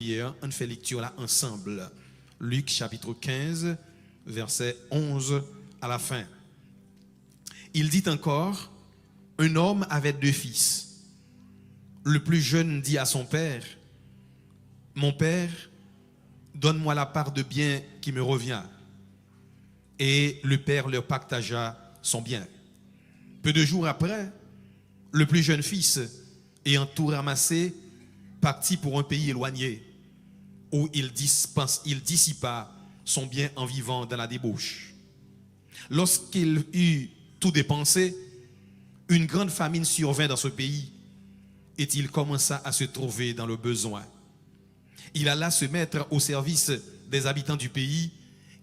Hier, on fait lecture là ensemble. Luc chapitre 15, verset 11 à la fin. Il dit encore, un homme avait 2 fils. Le plus jeune dit à son père, mon père, donne-moi la part de bien qui me revient. Et le père leur partagea son bien. Peu de jours après, le plus jeune fils, ayant tout ramassé, partit pour un pays éloigné, où il dissipa son bien en vivant dans la débauche. Lorsqu'il eut tout dépensé, une grande famine survint dans ce pays, et il commença à se trouver dans le besoin. Il alla se mettre au service des habitants du pays,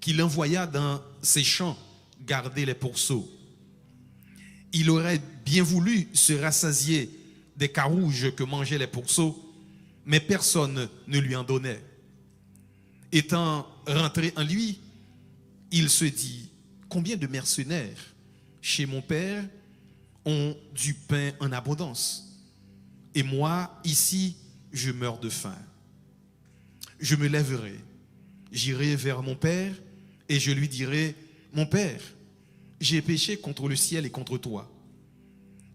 qu'il envoya dans ses champs garder les pourceaux. Il aurait bien voulu se rassasier des carouges que mangeaient les pourceaux, mais personne ne lui en donnait. Étant rentré en lui, il se dit, combien de mercenaires chez mon père ont du pain en abondance, et moi, ici, je meurs de faim. Je me lèverai, j'irai vers mon père, et je lui dirai, mon père, j'ai péché contre le ciel et contre toi.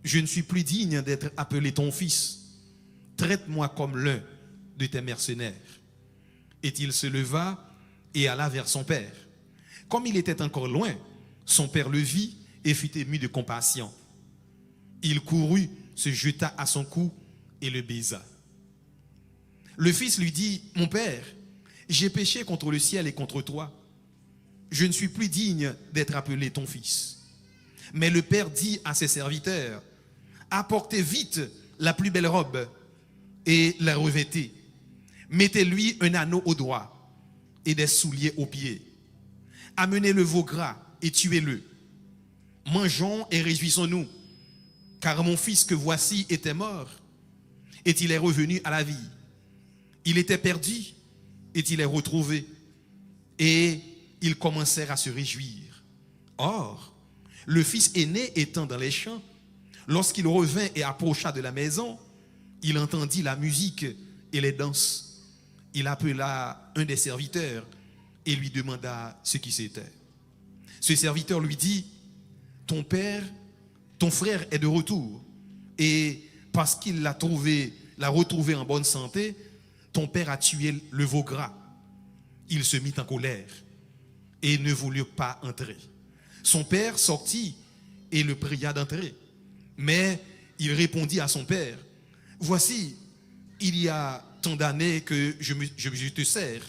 Je ne suis plus digne d'être appelé ton fils. Traite-moi comme l'un de tes mercenaires. Et il se leva et alla vers son père. Comme il était encore loin, son père le vit et fut ému de compassion. Il courut, se jeta à son cou et le baisa. Le fils lui dit, mon père, j'ai péché contre le ciel et contre toi. Je ne suis plus digne d'être appelé ton fils. Mais le père dit à ses serviteurs, apportez vite la plus belle robe et la revêtez. Mettez-lui un anneau au doigt et des souliers aux pieds. Amenez le veau gras et tuez-le. Mangeons et réjouissons-nous, car mon fils que voici était mort et il est revenu à la vie. Il était perdu et il est retrouvé. Et ils commencèrent à se réjouir. Or, le fils aîné étant dans les champs, lorsqu'il revint et approcha de la maison, il entendit la musique et les danses. Il appela un des serviteurs et lui demanda ce qui c'était. Ce serviteur lui dit, ton frère est de retour, et parce qu'il l'a retrouvé en bonne santé, ton père a tué le veau gras. Il se mit en colère et ne voulut pas entrer. Son père sortit et le pria d'entrer. Mais il répondit à son père, voici, il y a tant d'années que je te sers,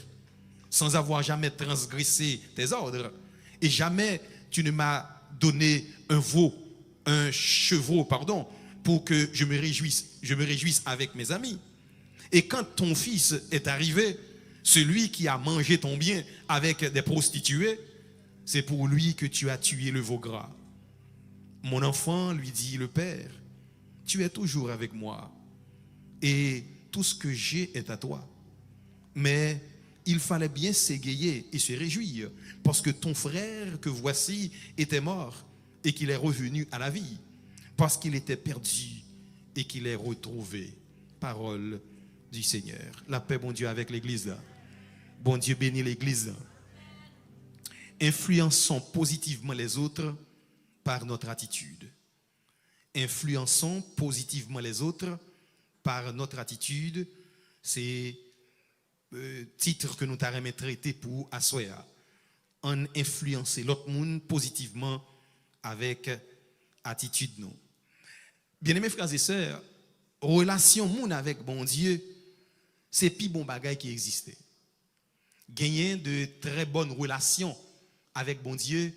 sans avoir jamais transgressé tes ordres, et jamais tu ne m'as donné un chevreau, pour que je me réjouisse avec mes amis. Et quand ton fils est arrivé, celui qui a mangé ton bien avec des prostituées, c'est pour lui que tu as tué le veau gras. Mon enfant, lui dit le père, tu es toujours avec moi et tout ce que j'ai est à toi. Mais il fallait bien s'égayer et se réjouir parce que ton frère que voici était mort et qu'il est revenu à la vie, parce qu'il était perdu et qu'il est retrouvé. Parole du Seigneur. La paix, bon Dieu, avec l'église. Bon Dieu bénit l'église. Influençons positivement les autres par notre attitude. Influençons positivement les autres par notre attitude. C'est le titre que nous t'avons traité pour Assoya. On influencer l'autre monde positivement avec attitude nous. Bien-aimés frères et sœurs, relation monde avec bon Dieu, c'est plus bon bagage qui existait. Gagner de très bonnes relations avec bon Dieu,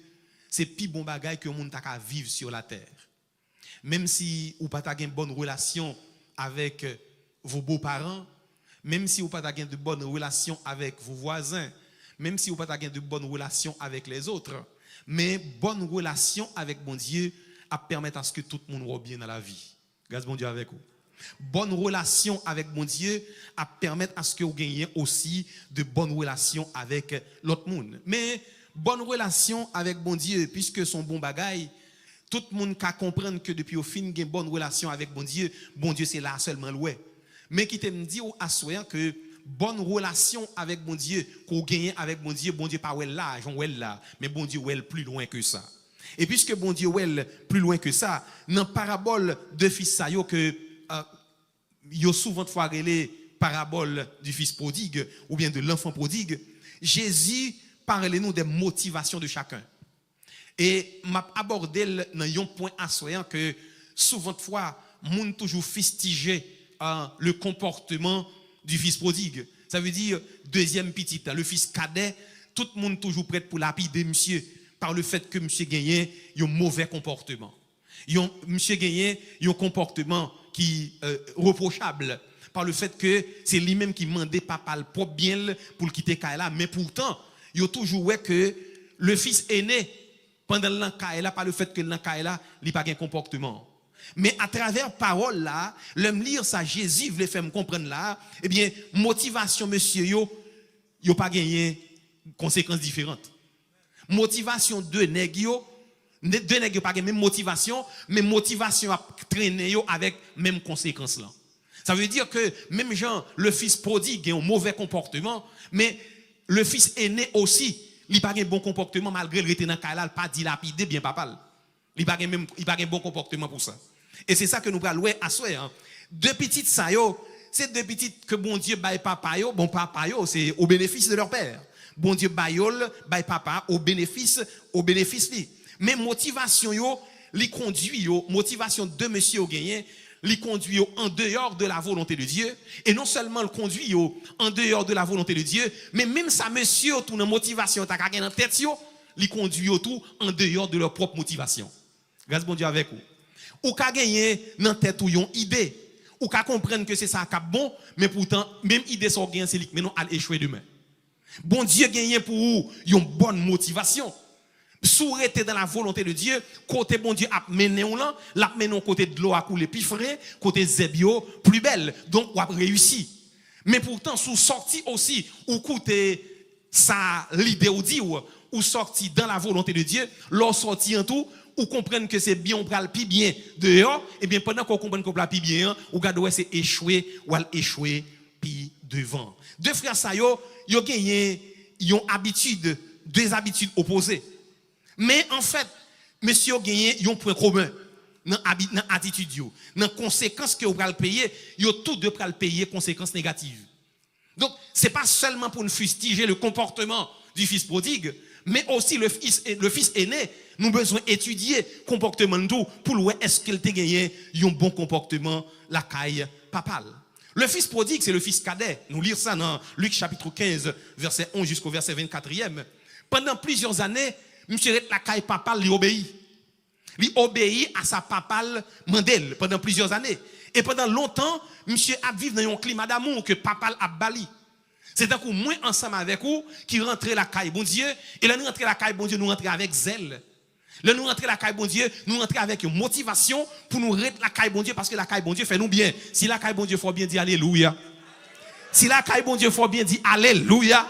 c'est plus bon bagage que monde t'a vivre sur la terre. Même si ou pas une bonne relation avec vos beaux-parents, même si ou pas de bonnes relations avec vos voisins, même si ou pas de bonnes relations avec les autres, mais bonne relation avec bon Dieu à permettre à ce que tout le monde soit bien dans la vie. Grâce bon Dieu avec vous. Bonne relation avec mon Dieu à permettre à ce que vous gagnez aussi de bonnes relations avec l'autre monde. Mais bonne relation avec bon Dieu, puisque son bon bagaille, tout le monde peut comprendre que depuis au fin, il y a une bonne relation avec bon Dieu c'est là seulement loué. Mais qui te me dit à soi que bonne relation avec bon Dieu qu'on gagne avec bon Dieu pas ouais là, j'en ouais là, mais bon Dieu ouais plus loin que ça. Et puisque bon Dieu ouais plus loin que ça, dans parabole de fils ça yo que yo souvent de fois relé parabole du fils prodigue ou bien de l'enfant prodigue, Jésus parle nous des motivations de chacun. Et m'a abordé dans un point assoyant que souvent de fois moun toujours fustigé le comportement du fils prodigue. Ça veut dire deuxième petit, le fils cadet, tout le monde toujours prêt pour lapider monsieur par le fait que monsieur gagne un mauvais comportement. Monsieur gagne un comportement qui reprochable par le fait que c'est lui-même qui mandait papa le propre bien pour le quitter Kaila, mais pourtant il a toujours ouais que le fils aîné pendant l'Ankaïla par le fait que l'Ankaïla il pas un comportement. Mais à travers parole là, l'homme lire ça Jésus voulait faire me comprendre là, eh bien motivation monsieur yo pas gagné conséquences différentes. Motivation de nèg yo pas gagné même motivation, mais motivation à traîner yo avec même conséquences là. Ça veut dire que même Jean, le fils prodigue a un mauvais comportement, mais le fils aîné aussi, il n'a pas un bon comportement malgré le retenant qu'il n'a pas dilapidé bien papa. Il n'a pas un bon comportement pour ça. Et c'est ça que nous allons à soi. Deux petites ça yo, c'est deux petites que bon Dieu baille papa yo, bon papa yo, c'est au bénéfice de leur père. Bon Dieu baille papa au bénéfice li. Mais motivation yo, li conduit yo, motivation de monsieur au gagné, li conduit en dehors de la volonté de Dieu. Et non seulement le conduit en dehors de la volonté de Dieu, mais même ça monsieur tout dans motivation ta gagné dans tête yo, li conduit tout en dehors de leur propre motivation. Grâce bon Dieu avec vous. Ou ka gagner dans tête ou yon idée, ou ka comprendre que c'est ça qui est bon, mais pourtant même idée ça gagne c'est mais non à échouer demain. Bon Dieu gagne pour vous une bonne motivation. Souhaiter dans la volonté de Dieu, côté bon Dieu a mené on là, l'a mené côté de l'eau a couler plus frais, côté zebio plus belle. Donc on a réussi. Mais pourtant sous sorti aussi ou côté ça l'idée ou dit ou sorti dans la volonté de Dieu, l'on sorti en tout ou comprendre que c'est bien on pral pi bien dehors et bien pendant qu'on comprenne qu'on pral pi bien ou gade ouais c'est échouer ou al échouer pi devant. Deux frères ça yo gagné yon habitude, deux habitudes opposées. Mais en fait, monsieur a gagné un point commun dans l'attitude, dans la conséquence que vous allez payer, vous tous deux allez payer conséquences négatives. Donc, ce n'est pas seulement pour nous fustiger le comportement du fils prodigue, mais aussi le fils aîné. Nous avons besoin d'étudier le comportement de tout pour voir est-ce qu'il a gagné un bon comportement, la caille papale. Le fils prodigue, c'est le fils cadet. Nous lisons ça dans Luc chapitre 15, verset 11 jusqu'au verset 24e. Pendant plusieurs années, monsieur la caille papal lui obéit. Il obéit à sa papal mandel pendant plusieurs années. Et pendant longtemps, monsieur a vécu dans un climat d'amour que papal a bali. C'est d'un coup moins ensemble avec vous qui rentre la caille bon Dieu. Et là nous rentrons la caille bon Dieu, nous rentrons avec zèle. Là nous rentrons la caille bon Dieu, nous rentrons avec une motivation pour nous rentrer la caille bon Dieu parce que la caille bon Dieu fait nous bien. Si la caille bon Dieu faut bien dire alléluia. Si la caille bon Dieu faut bien dire alléluia.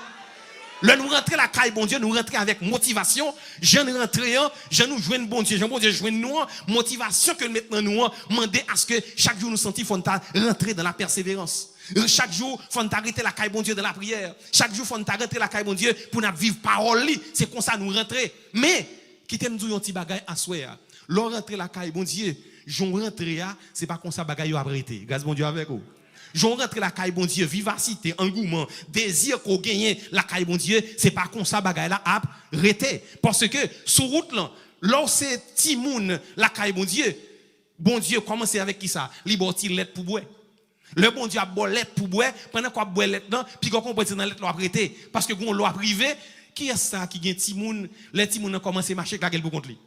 Là, nous rentrons la caille, bon Dieu, nous rentrons avec motivation. Je nous rentrons, je nous joignons bon Dieu, bon Dieu, joignons nous, motivation que maintenant nous demander à ce que chaque jour nous sentions, faut rentrer dans la persévérance. Chaque jour, faut arrêter la caille, bon Dieu, dans la prière. Chaque jour, faut arrêter la caille, bon Dieu, pour nous vivre parole. C'est comme ça nous rentrer. Mais, qui t'aime dire un petit bagage à soi. L'on rentre la caille, bon Dieu, j'en rentre, c'est pas comme ça bagage à arrêter. Grâce bon Dieu avec vous. J'en rentre la caille bon Dieu, vivacité, engouement, désir qu'on gagne la caille bon Dieu, c'est pas comme ça bagaille là à arrêter parce que sur route là, lorsque Timoun la caille bon Dieu commence avec qui ça? Liberté lettre pour boire. Le bon Dieu a bon lettre pour boire, pendant qu'on boit lettre là, puis qu'on comprend dans lettre l'a arrêter parce que gon loi privé, qui est ça qui gagne Timoun, les Timoun commencé marcher la gueule pour contre lui.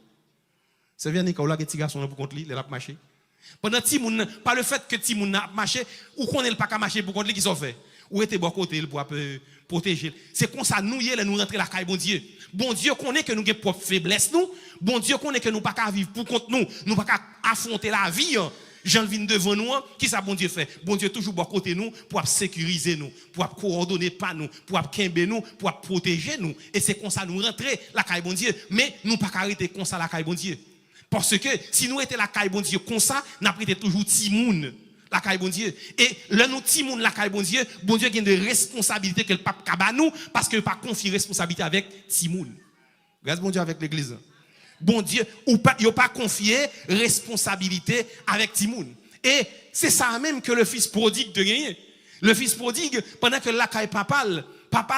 C'est bien Nicolas qui petit garçon pour contre lui, il a marché. Pendant Timoun, par le fait que Timoun a marché, ou qu'on n'est pas qu'à marcher pour contre lui qui s'en fait. Ou était bon côté pour protéger. C'est comme ça nous nous rentrer la caille bon Dieu. Bon Dieu connaît que nous avons propre faiblesse nous. Bon Dieu connaît que nous pas qu'à vivre pour contre nous, nous pas qu'à affronter la vie. Jean vient devant nous, qui ça bon Dieu fait? Bon Dieu toujours bon côté nous pour sécuriser nous, pour coordonner pas nous, pour kembe nous, pour protéger nous. Et c'est comme ça nous rentrer la caille bon Dieu, mais nous pas arrêter comme ça la caille bon Dieu. Parce que si nous étions la caille bon Dieu comme ça, nous avons toujours Timoun, la caille bon Dieu. Et le nous ti moun la caille bon Dieu a des responsabilités que le pape kaba nous parce que pas confier responsabilité avec ti moun. Grâce bon Dieu avec l'église. Bon Dieu ou pas yo pas confié responsabilité avec ti moun. Et c'est ça même que le fils prodigue de gagner. Le fils prodigue pendant que la caille papal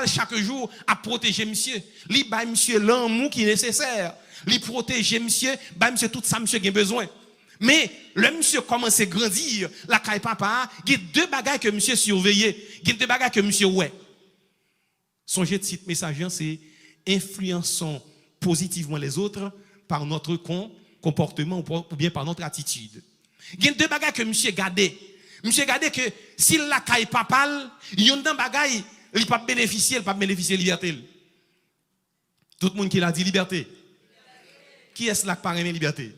chaque jour a protégé monsieur. Li ba monsieur l'amour qui est nécessaire. Li protéger monsieur, ba monsieur tout ça monsieur a besoin. Mais le monsieur commence à grandir, la caille papa, il y a deux bagages que monsieur surveillait, il y a deux bagages que monsieur ouais. Songez de cette message, c'est influençons positivement les autres par notre comportement ou bien par notre attitude. Il y a deux bagages que monsieur gardait. Monsieur gardait que s'il la caille papa, il y a un bagage, il ne peut pas bénéficier de liberté. Tout le monde qui l'a dit liberté. Qui est-ce là qui parle de liberté?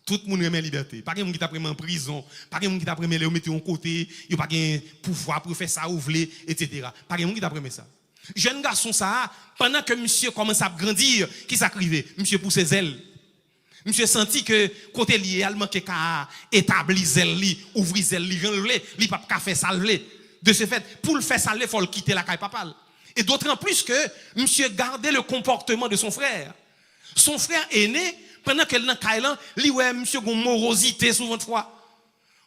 Tout le monde aime la liberté. Pas quelqu'un qui t'a pris en prison, pas quelqu'un qui t'a pris le mettre en côté, il n'y a pas de pouvoir pour faire ça ou vouler, etc. Pas quelqu'un qui t'a pris ça. Jeune garçon ça, pendant que monsieur commence à grandir, qui s'acrivait? Monsieur pousse ses ailes. Monsieur senti que côté lié, il manque qu'à établir zèle li, ouvrir zèle li, il pas qu'à faire ça de ce fait, pour le faire ça il faut le quitter la caille papale. Et d'autant plus que monsieur gardait le comportement de son frère. Son frère aîné pendant qu'elle dans Kailan, li ouais monsieur gon morosité souvent de fois.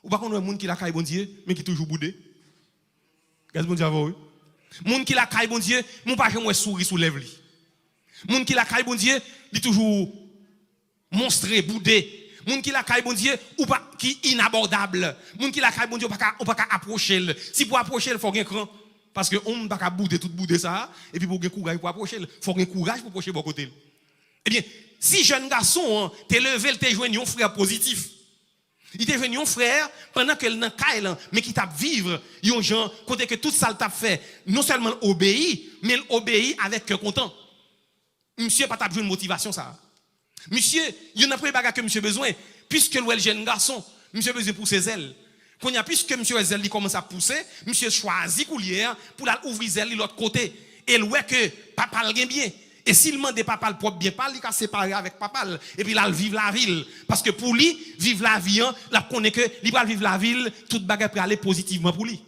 Ou pas qu'on monde qui la caille bon Dieu mais qui toujours boudé. Qu'est-ce bon Dieu oui. Monde qui la caille bon Dieu, mon pas jamais sourire sous lèvres li. Monde qui la caille bon Dieu, li toujours monstré boudé. Monde qui la caille bon Dieu ou pas qui inabordable. Monde qui la caille bon Dieu on pas approcher. Si pour approcher il faut un cran parce que on pas bouder tout bouder ça et puis pour gagner courage pour approcher, faut un courage pour approcher bon côté. Eh bien, si jeune garçon, t'es levé, t'es joint un frère positif. Il t'est venu un frère pendant qu'elle n'a qu'à mais qui t'a vivre, yon gens côté que tout ça t'a fait, non seulement obéit, mais il obéit avec cœur content. Monsieur pas t'a besoin de motivation ça. Monsieur, il y en a pas bagarre que monsieur besoin puisque le jeune garçon, monsieur besoin pour ses ailes. Puisque monsieur les ailes commence à pousser, monsieur choisit coulière pour ouvrir les ailes de l'autre côté et le voit que papa le gagne bien. Et s'il demande papa le propre bien pas, il va séparer avec papa et puis il va vivre la ville parce que pour lui vivre la vie, il connaît que il va vivre la ville, toute bagarre pour aller positivement pour lui.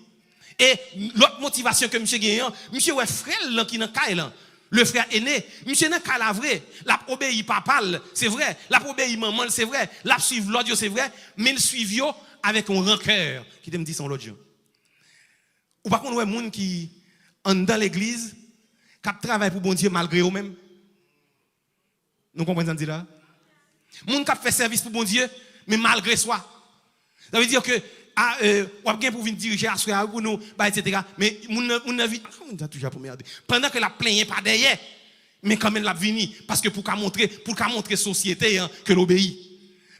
Et l'autre motivation que monsieur gagne, monsieur ouais frère qui dans caille le frère aîné, monsieur n'a qu'à la vrai, l'a obéi papa, c'est vrai, l'a obéi maman, c'est vrai, l'a suivre l'autre, c'est vrai, mais il suit avec un rancœur qui te me dit son l'autre. Ou par contre ouais monde qui en dans l'église qui travaille pour bon Dieu malgré eux-mêmes. Nous comprenons ça là? Moun qui fait service pour bon Dieu, mais malgré soi. Ça veut dire que on a bien pour venir diriger à soi pour nous, etc. Mais moun vie, on a toujours pour merder. Pendant que la plainte pas derrière, mais quand même la vini parce que pour montrer société que l'obéit.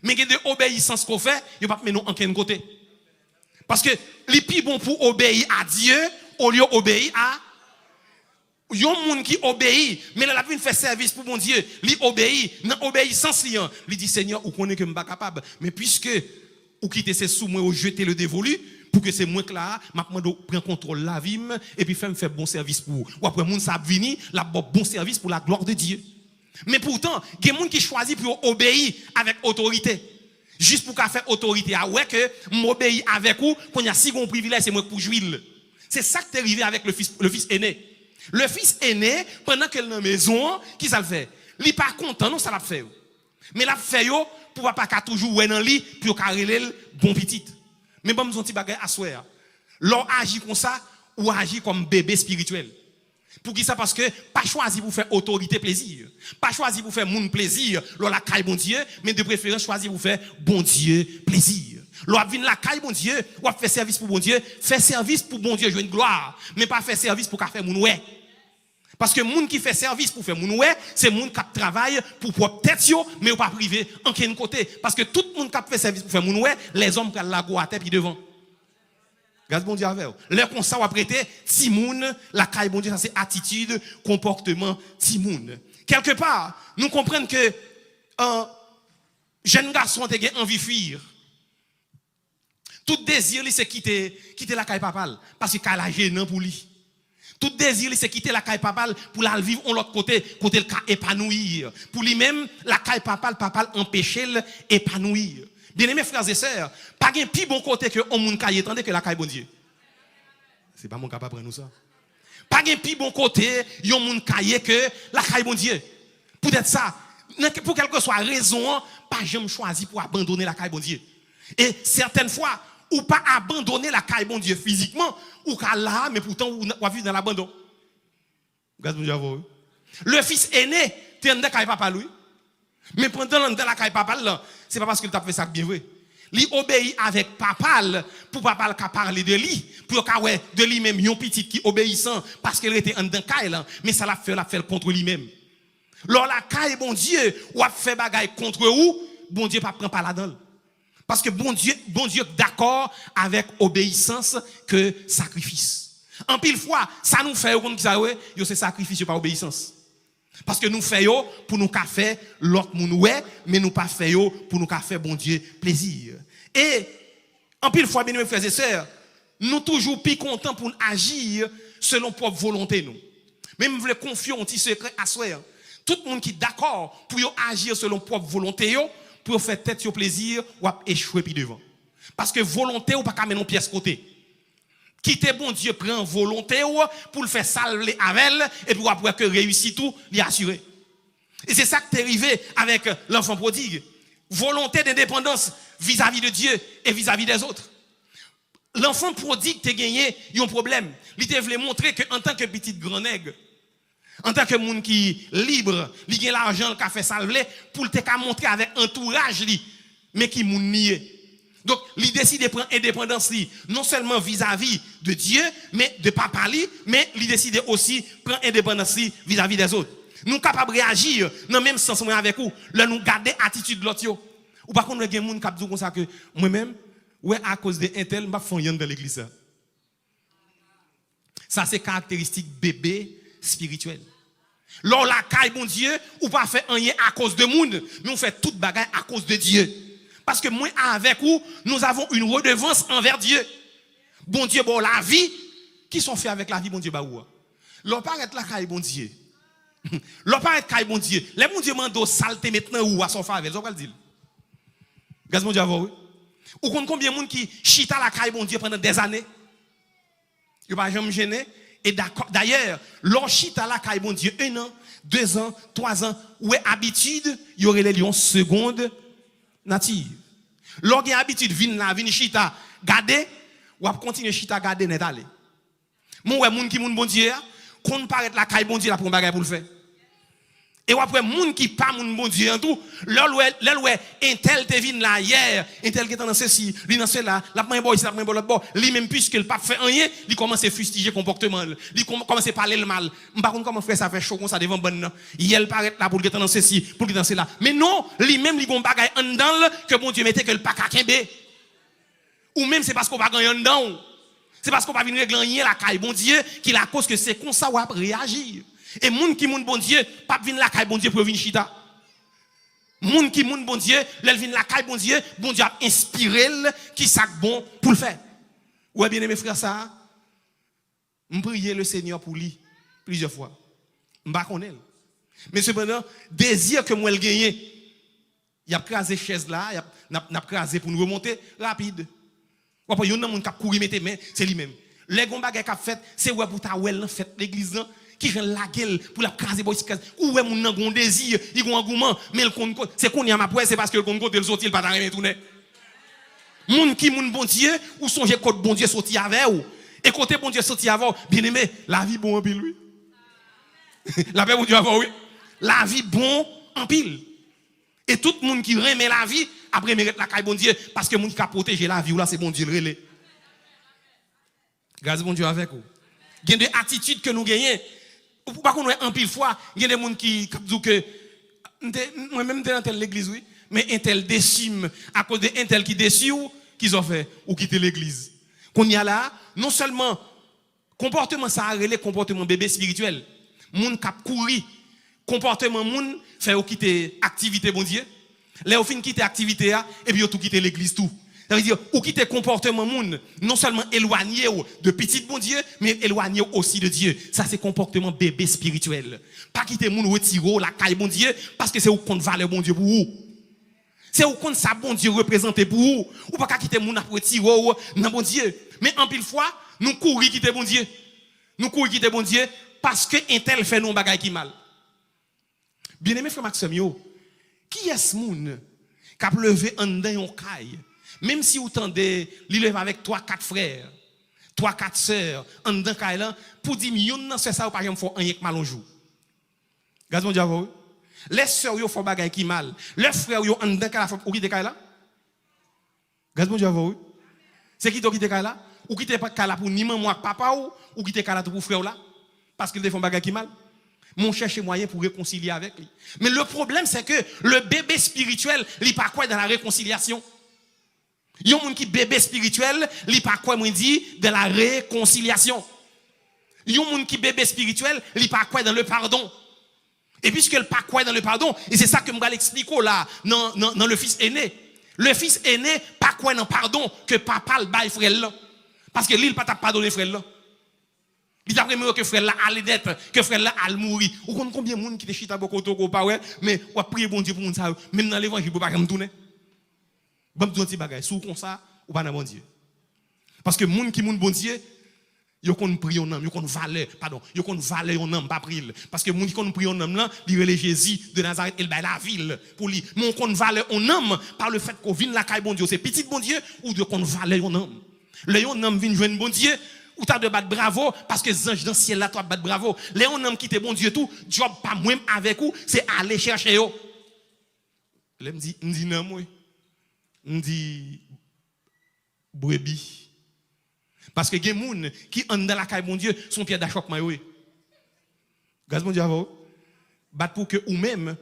Mais il y a de obéissance qu'on fait, il pas mettre nous en quel côté. Parce que les plus bon pour obéir à Dieu au lieu d'obéir à il y a un monde qui obéit, mais la vie fait service pour mon Dieu. Il obéit, dans obéissance, il dit Seigneur, ou connaît que je ne suis pas capable. Mais puisque ou quitter ces sous moi ou jeter le dévolu, pour que c'est moi que là, je prends contrôle la vie et puis faire bon service pour vous. Ou après, moun ça vini, la bon service pour la gloire de Dieu. Mais pourtant, il y a des gens qui choisissent pour obéir avec autorité. Juste pour faire autorité. Ah ouais, que m'obéis avec vous, qu'on y a si bon privilège, c'est moi pour jouir. C'est ça qui est arrivé avec le fils aîné. Le fils aîné, pendant qu'elle est dans la maison, qui ça le fait? Il n'est pas content, non, ça l'a fait. Mais l'a fait pour pas qu'à toujours ouais dans lit pour carrer le bon petit. Mais bon, nous petit bagage à soir. L'on agit comme ça ou agit comme bébé spirituel. Pour qui ça? Parce que pas choisi pour faire autorité plaisir. Pas choisi pour faire moun plaisir, l'on la caille bon Dieu, mais de préférence choisi pour faire bon Dieu plaisir. L'on vient la caille bon Dieu, ou fait service pour bon Dieu, fait service pour bon Dieu jouer une gloire, mais pas faire service pour faire moun ouais. Parce que moun qui fait service pour faire moun ouais, c'est moun qui travaille pour propre tête yo, mais pas privé en quel côté. Parce que tout moun qui fait service pour faire moun ouais, les hommes qui la go à tête puis devant. Grâce bon Dieu avec. Leur comme ça ou prêter timoun, la caille bon Dieu ça c'est attitude, comportement timoun. Quelque part, nous comprenons que un jeune garçon a envie de fuir. Tout désir c'est quitter la caille papal parce que la gênant pour lui. Tout désir c'est quitter la caille papale pour la vivre de l'autre côté le cas épanouir. Pour lui-même la caille papale empêcher l'épanouir. Bien-aimés frères et sœurs, pas un plus bon côté que on moun caille tandis que la caille bon Dieu. C'est pas mon capable prendre nous ça. Pas un plus bon côté yon moun caille que la caille bon Dieu. Peut-être ça, pour quelque que soit raison, pas jamais choisi pour abandonner la caille bon Dieu. Et certaines fois, ou pas abandonner la caille bon Dieu physiquement, ou qu'à là, mais pourtant ou vivre dans l'abandon. Le fils aîné, tu es dans la caille papa lui. Mais pendant dans la caille papa là, c'est pas parce qu'il t'a fait ça bien vrai. Il obéit avec papa pour papa qui parler de lui, pour qu'il ouais de lui-même un petit qui obéissant parce qu'il était en dans caille là, mais ça l'a fait contre lui-même. Lors la caille bon Dieu, ou a fait bagaille contre vous, bon Dieu pas prend pas là-dedans. Parce que bon Dieu d'accord avec obéissance que sacrifice. En pile fois, ça nous fait comme ça ouais, yo c'est sacrifice pas obéissance. Parce que nous faisons pour nous faire l'autre moun ouais, mais nous pas faisons pour nous faire bon Dieu plaisir. Et en pile fois, bien mes frères et sœurs, nous toujours plus contents pour agir selon propre volonté nous. Même voulons confier un petit secret à soi. Tout le monde qui est d'accord pour agir selon propre volonté pour faire tête au plaisir ou échouer puis devant. Parce que volonté ou pas qu'à mettre une pièce côté. Quitter bon Dieu prend volonté pour le faire salver avec elle et puis après que réussit tout, l'y assurer. Et c'est ça qui est arrivé avec l'enfant prodigue. Volonté d'indépendance vis-à-vis de Dieu et vis-à-vis des autres. L'enfant prodigue t'a gagné un problème. Il te voulait montrer qu'en tant que petit grand nègre, en tant que monde qui libre, il a l'argent qui a fait salver pour te montrer avec entourage mais qui moun nié. Donc, il décide de prendre indépendance non seulement vis-à-vis de Dieu, mais de papa mais il décide aussi de prendre indépendance vis-à-vis des autres. Nous sommes capables de réagir dans le même sens avec vous, là nous garder l'attitude de l'autre. Ou par contre, il y a des gens qui disent comme ça que moi-même, ouais, à cause de un tel, je vais faire dans l'église. Ça, c'est caractéristique bébé spirituel. Lors la caille, bon Dieu, ou pas faire rien à cause de monde, mais on fait toute bagaille à cause de Dieu. Parce que moi, avec vous, nous avons une redevance envers Dieu. Bon Dieu, bon, la vie, qui sont faits avec la vie, bon Dieu, bah où? L'on paraît la caille, bon Dieu. L'on paraît caille, bon Dieu. Les bon Dieu mando saleté maintenant ou à son faveur, vous allez dire. Gaz, bon Dieu, oui. Ou combien de monde qui chita la caille, bon Dieu, pendant des années? Il ne va jamais gêner. Et d'ailleurs, l'on chita la caille, bon Dieu, 1 an, 2 ans, 3 ans, où est habitude, il y aurait les lions seconde native. Lorsqu'il y a habitude, vin chita, garder, ou continuer chita, garder, net aller. Mon ouais, moun qui moun bon Dieu, qu'on paraît la caille bon Dieu, la pour bagay pour le faire. Et après, moun qui pas moun bon Dieu en tout, l'oué, un tel te vin là hier, un tel qui est dans ceci, lui dans cela, la main boy, la main boy, l'autre boy, lui même puisque le pas fait rien, il commence à fustiger comportement, il commence à parler le mal. Par contre, comment faire ça fait chaud comme ça devant bonne. Il paraît là pour le dans ceci, pour le dans cela. Mais non, lui même il gon bagay en dedans que bon Dieu mettait que le pas kembe. Ou même c'est parce qu'on va gagner en dedans. C'est parce qu'on va venir régler la caille bon Dieu qui la cause que c'est comme ça ou réagir. Et moun qui moun bon Dieu, pas vinn la caille bon Dieu pour venir chita. Moun qui moun bon Dieu, l'elle vinn la caille bon Dieu a inspiré qui sac bon pour le faire. Ouais bien aimé frère ça. Je prier le Seigneur pour lui plusieurs fois. M'pa connaît. Mais cependant, désir que moi le gagner, il a crasé chaise là, n'a crasé pour nous remonter rapide. Ou après yon nan moun k'ap courir mettre main, c'est lui-même. Les gon bagay k'ap fait, c'est ouais pour ta wel nan fait l'église qui vient la gueule pour la craser boy ou ouais moun nan gon désir, il gon engouement, mais le c'est qu'on y a ma poète, c'est parce que le gon côté le sorti, il pas rien tourner. Moun qui moun bon Dieu ou songe côté bon Dieu sorti avec ou et côté bon Dieu sorti avant, bien-aimé, la vie bon en pile oui. La paix bon Dieu avant oui. La vie bon en pile. Et tout le monde qui remet la vie après mérite la caille bon Dieu parce que moun qui a protégé la vie ou là c'est bon Dieu le relais. Grâce bon Dieu avec vous. Il y a des attitudes que nous gagnons. Par contre, en pile fois, il y a des gens qui disent que moi-même dans telle l'église oui, mais un tel décime à cause de un tel qui décime qu'ils ont fait ou quitter l'église. Qu'on y a là, non seulement comportement ça a relé comportement bébé spirituel. Moun k'ap kouri, comportement moun fait ou quitter activité bon Dieu. Là au fin quitter activité et puis tout quitter l'église tout. Ça veut dire ou quitter comportement moun non seulement éloigné de petit bon Dieu mais éloigné aussi de Dieu. Ça c'est comportement bébé spirituel. Pas quitter moun retirer la caille bon Dieu parce que c'est où compte valeur bon Dieu pour vous. C'est au compte ça bon Dieu représenté pour vous. Ou pas quitter moun après tirer dans bon Dieu. Mais en pile fois, nous courir quitter bon Dieu. Nous courir quitter bon Dieu parce que un tel fait nous bagaille qui mal. Bien-aimé frère Maxime yo, qui est ce moun qui a levé en dedans yon caille, même si vous tendez, li lève avec 3-4 frères, 3-4 sœurs en dedans caille là pour dire yon nan c'est ça ou pas jamais faut un yek mal un jour. Gaz mon Dieu. Les sœurs yo font bagaille qui mal. Les frères yo en dedans caille ou qui te caille là? Gaz mon Dieu. C'est qui to qui te caille là? Ou qui te caille là pour ni maman papa ou qui te caille là pour frère là? Parce qu'ils font bagaille qui mal. Mon cherche moyen pour réconcilier avec lui. Mais le problème, c'est que le bébé spirituel, il pas quoi dans la réconciliation. Il y a un qui bébé spirituel, il pas quoi moi dit dans la réconciliation. Il y a un qui bébé spirituel, il pas quoi dans le pardon. Et puisque le pas quoi dans le pardon, et c'est ça que je vais l'expliquer là dans le fils aîné. Le fils aîné pas quoi dans pardon que papa le bail frère là. Parce que lui il pas pardonner frère là. Il a vraiment que frère là allait d'être, que frère là allait mourir. Ou combien de monde qui te chita beaucoup de pas ouais, mais on prier bon Dieu pour monde ça, même dans l'évangile pour pas me tourner. Bon petit bagage, sous comme ça ou pas dans bon Dieu. Parce que monde qui bon Dieu, yo kon prier en âme, yo kon valeur, pardon, yo kon valeur en âme pas prier. Parce que monde qui kon prier en âme là, il relève Jésus de Nazareth et la ville pour lui. Mais on kon valeur en âme par le fait qu'on vient la caille bon Dieu, c'est petit bon Dieu ou de kon valeur en âme. Le yon âme vient joindre bon Dieu. Ou t'as de battre bravo parce que les anges dans le ciel là, toi battre bravo. Les hommes qui te bon Dieu tout, job pas même avec vous, c'est aller chercher yo. Là me dit non moi. Me dit brebis. Parce que les gens qui ont dans la caille bon Dieu sont pieds d'achoppement oui. Gaz bon Dieu avant. Battre pour que ou même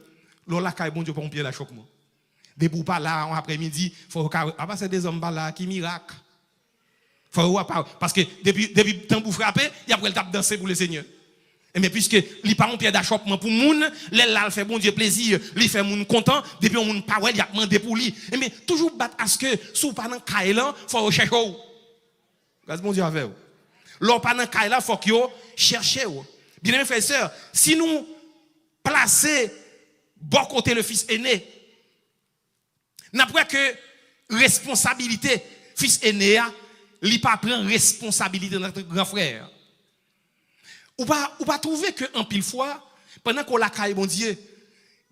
la caille bon Dieu pas un pied d'achoppement. Des pour pas là en après-midi, faut pas c'est des hommes là qui miracle. Parce que depuis le temps pour frapper, il y a après le tape danser pour le Seigneur. Mais puisque il pas un pied d'achoppement pour moun, là fait bon Dieu plaisir, il fait moun content, depuis on pas il y a demandé pour lui. Mais toujours battre à ce que sous pas dans caille là, faut rechercher. Grâce bon Dieu avec vous. L'on pas dans caille là, faut que chercher. Bien mes frères et sœurs, si nous placer bon côté le fils aîné, n'après que responsabilité fils aîné il pas prend responsabilité de notre grand frère. Ou pas trouver que en pile fois pendant qu'on la caille bon Dieu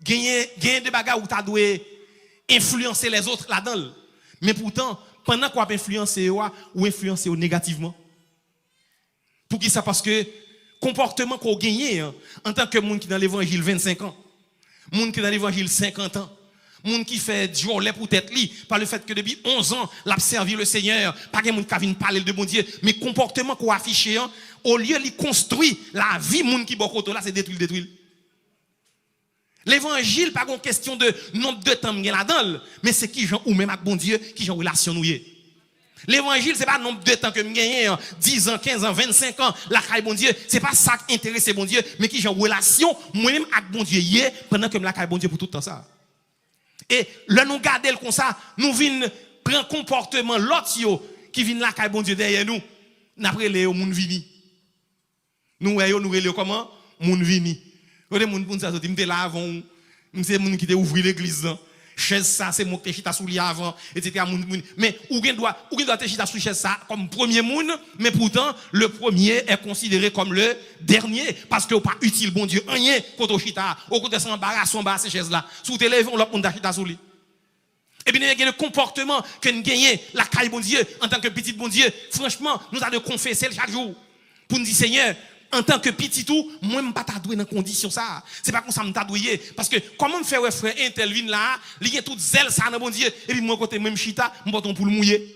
gagner des bagages où tu dois influencer les autres là-dedans. Mais pourtant pendant qu'on a influencé ou influencer négativement. Pour qui ça parce que comportement qu'on gagne en tant que monde qui dans l'évangile 25 ans, monde qui dans l'évangile 50 ans, monde qui fait jolet pour tête li par le fait que depuis 11 ans l'a servi le Seigneur, pas que monde qui vient parler de bon Dieu, mais comportement qu'on affiche au lieu de construire la vie monde qui beaucoup là c'est détruire. L'évangile pas une question de nombre de temps là-dedans, mais c'est qui gens ou même avec bon Dieu qui gens relation nous. L'évangile c'est pas nombre de temps que me gagner 10 ans, 15 ans, 25 ans la caille bon Dieu, c'est pas ça qui intéresse bon Dieu, mais qui gens relation moi-même avec bon Dieu hier pendant que me la caille bon Dieu pour tout le temps ça. Et là nous garder comme ça, nous venons prendre comportement l'autre qui vient la caille bon Dieu derrière nous. N'après les moun vini. Nous relève comment moun vini. Regardez moun pour ça sorti m'était là avant, c'est moun qui t'a ouvert l'église. Chaise ça c'est mon qui chita sous li avant etc. Mais ou doit te chita sous chaise ça comme premier moun, mais pourtant le premier est considéré comme le dernier parce que pas utile bon Dieu rien quand chita au côté sans embarras ces chaises là sous te lève on l'autre monde chita sous lui. Et bien il y a le comportement que nous gagnons la caille bon Dieu en tant que petit bon Dieu franchement nous a de confesser chaque jour pour nous dire Seigneur en tant que petit tout, moi je ne pas t'adouer dans condition ça. C'est pas comme ça me t'adouer parce que comment me faire frère intervine là, il y a toute zèle ça dans bon Dieu et puis moi côté même chita, me bâton pour le mouiller.